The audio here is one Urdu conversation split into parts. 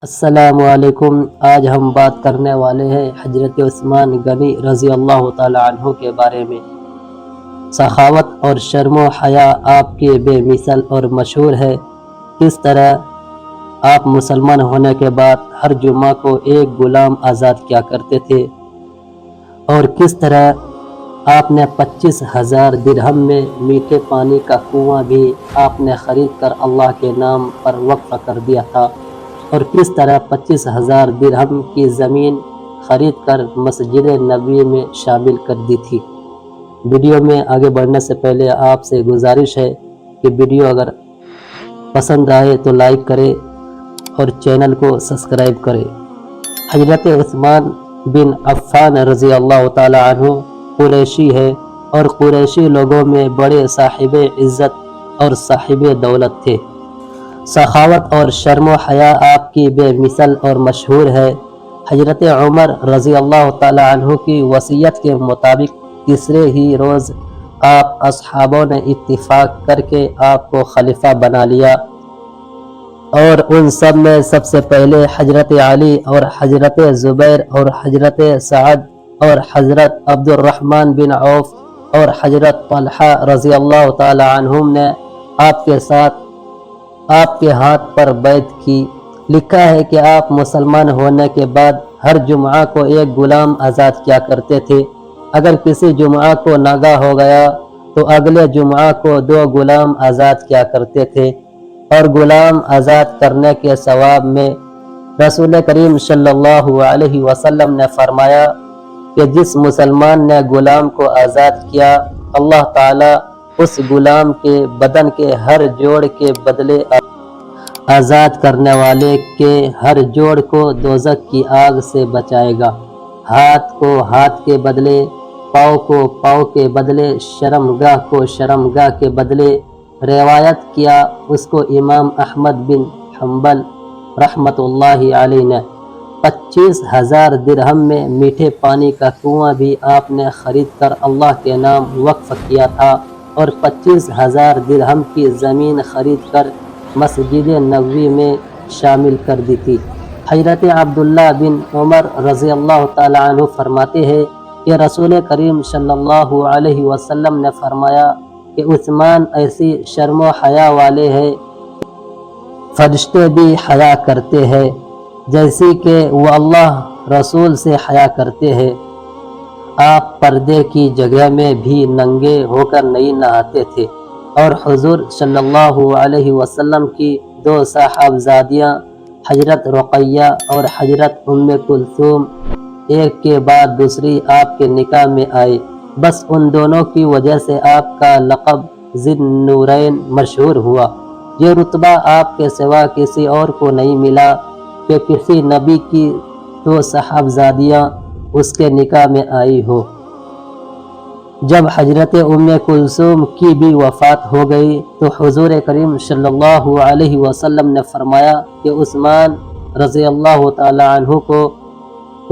السلام علیکم۔ آج ہم بات کرنے والے ہیں حضرت عثمان غنی رضی اللہ تعالی عنہ کے بارے میں۔ سخاوت اور شرم و حیا آپ کی بے مثل اور مشہور ہے۔ کس طرح آپ مسلمان ہونے کے بعد ہر جمعہ کو ایک غلام آزاد کیا کرتے تھے، اور کس طرح آپ نے 25,000 درہم میں میٹھے پانی کا کنواں بھی آپ نے خرید کر اللہ کے نام پر وقف کر دیا تھا، اور کس طرح 25,000 درہم کی زمین خرید کر مسجد نبوی میں شامل کر دی تھی۔ ویڈیو میں آگے بڑھنے سے پہلے آپ سے گزارش ہے کہ ویڈیو اگر پسند آئے تو لائک کرے اور چینل کو سبسکرائب کرے۔ حضرت عثمان بن عفان رضی اللہ تعالی عنہ قریشی ہے، اور قریشی لوگوں میں بڑے صاحب عزت اور صاحب دولت تھے۔ سخاوت اور شرم و حیا آپ کی بے مثل اور مشہور ہے۔ حضرت عمر رضی اللہ تعالی عنہ کی وصیت کے مطابق تیسرے ہی روز آپ اصحابوں نے اتفاق کر کے آپ کو خلیفہ بنا لیا، اور ان سب میں سب سے پہلے حضرت علی اور حضرت زبیر اور حضرت سعد اور حضرت عبد الرحمن بن عوف اور حضرت طلحہ رضی اللہ تعالی عنہم نے آپ کے ساتھ آپ کے ہاتھ پر بیعت کی۔ لکھا ہے کہ آپ مسلمان ہونے کے بعد ہر جمعہ کو ایک غلام آزاد کیا کرتے تھے۔ اگر کسی جمعہ کو ناگا ہو گیا تو اگلے جمعہ کو 2 غلام آزاد کیا کرتے تھے، اور غلام آزاد کرنے کے ثواب میں رسول کریم صلی اللہ علیہ وسلم نے فرمایا کہ جس مسلمان نے غلام کو آزاد کیا، اللہ تعالی اس غلام کے بدن کے ہر جوڑ کے بدلے آزاد کرنے والے کے ہر جوڑ کو دوزخ کی آگ سے بچائے گا۔ ہاتھ کو ہاتھ کے بدلے، پاؤں کو پاؤں کے بدلے، شرمگاہ کو شرمگاہ کے بدلے۔ روایت کیا اس کو امام احمد بن حنبل رحمۃ اللہ علیہ نے۔ 25,000 درہم میں میٹھے پانی کا کنواں بھی آپ نے خرید کر اللہ کے نام وقف کیا تھا، اور 25,000 درہم کی زمین خرید کر مسجد نبوی میں شامل کر دی تھی۔ حضرت عبداللہ بن عمر رضی اللہ تعالی عنہ فرماتے ہیں کہ رسول کریم صلی اللہ علیہ وسلم نے فرمایا کہ عثمان ایسی شرم و حیا والے ہیں، فرشتے بھی حیا کرتے ہیں جیسی کہ وہ اللہ رسول سے حیا کرتے ہیں۔ آپ پردے کی جگہ میں بھی ننگے ہو کر نہیں نہاتے تھے، اور حضور صلی اللہ علیہ وسلم کی 2 صاحبزادیاں حضرت رقیہ اور حضرت ام کلثوم ایک کے بعد دوسری آپ کے نکاح میں آئی۔ بس ان دونوں کی وجہ سے آپ کا لقب ذی النورین مشہور ہوا۔ یہ رتبہ آپ کے سوا کسی اور کو نہیں ملا کہ کسی نبی کی 2 صاحبزادیاں اس کے نکاح میں آئی ہو۔ جب حضرت ام کلثوم کی بھی وفات ہو گئی تو حضور کریم صلی اللہ علیہ وسلم نے فرمایا کہ عثمان رضی اللہ تعالی عنہ کو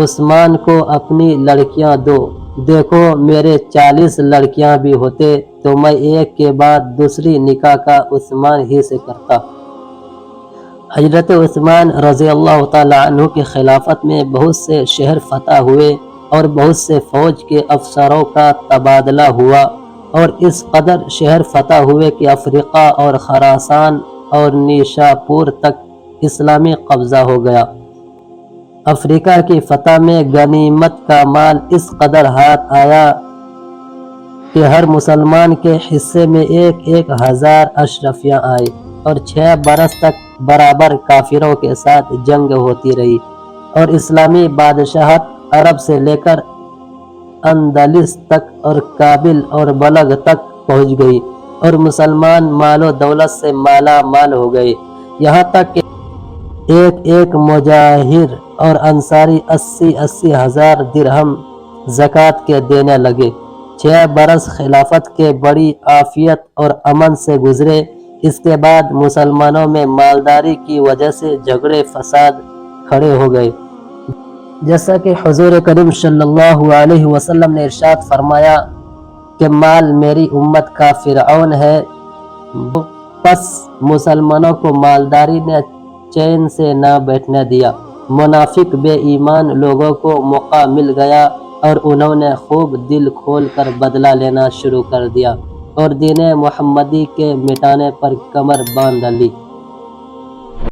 عثمان کو اپنی لڑکیاں دو۔ دیکھو میرے 40 لڑکیاں بھی ہوتے تو میں ایک کے بعد دوسری نکاح کا عثمان ہی سے کرتا۔ حضرت عثمان رضی اللہ تعالی عنہ کی خلافت میں بہت سے شہر فتح ہوئے، اور بہت سے فوج کے افسروں کا تبادلہ ہوا، اور اس قدر شہر فتح ہوئے کہ افریقہ اور خراسان اور نیشاپور تک اسلامی قبضہ ہو گیا۔ افریقہ کی فتح میں غنیمت کا مال اس قدر ہاتھ آیا کہ ہر مسلمان کے حصے میں 1,000 اشرفیاں آئی، اور 6 برس تک برابر کافروں کے ساتھ جنگ ہوتی رہی، اور اسلامی بادشاہت عرب سے لے کر اندلس تک اور کابل اور بلغ تک پہنچ گئی، اور مسلمان مال و دولت سے مالا مال ہو گئے، یہاں تک کہ ایک مجاہر اور انصاری 80 ہزار درہم زکوٰۃ کے دینے لگے۔ 6 برس خلافت کے بڑی عافیت اور امن سے گزرے۔ اس کے بعد مسلمانوں میں مالداری کی وجہ سے جھگڑے فساد کھڑے ہو گئے، جیسا کہ حضور کریم صلی اللہ علیہ وسلم نے ارشاد فرمایا کہ مال میری امت کا فرعون ہے۔ پس مسلمانوں کو مالداری نے چین سے نہ بیٹھنے دیا۔ منافق بے ایمان لوگوں کو موقع مل گیا اور انہوں نے خوب دل کھول کر بدلہ لینا شروع کر دیا اور دین محمدی کے مٹانے پر کمر باندھ لی۔